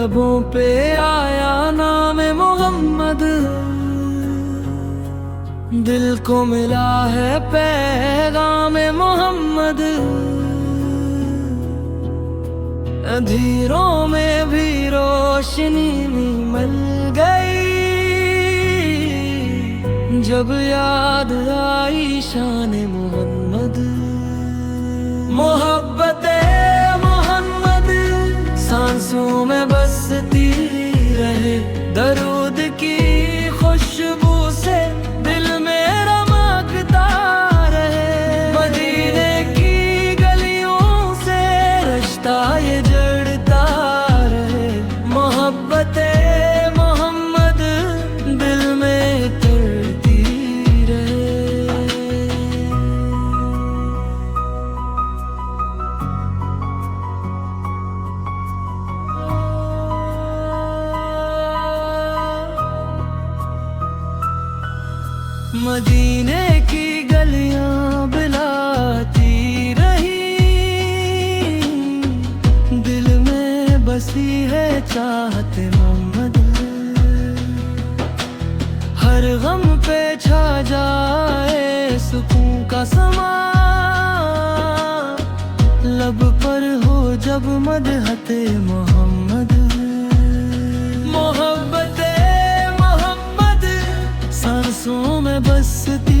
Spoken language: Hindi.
लबों पे आया नाम मोहम्मद, दिल को मिला है पैगाम मोहम्मद। अंधेरों में भी रोशनी मिल गई, जब याद आई शान मोहम्मद। मोहब्बते मोहम्मद सांसों में बसती रहे, दरूद की खुशबू से दिल मेरा महकता रहे। मदीने की गलियों से रिश्ता ये जड़ता रहे, मोहब्बते मोहम्मद दिल में तरती रहे। मदीने की गलियां बुलाती रही, दिल में बसी है चाहते मोहम्मद। हर गम पे छा जाए सुकून का समा, लब पर हो जब मदहते मोहम्मद। मोहब्बते मोहम्मद सांसों में बसती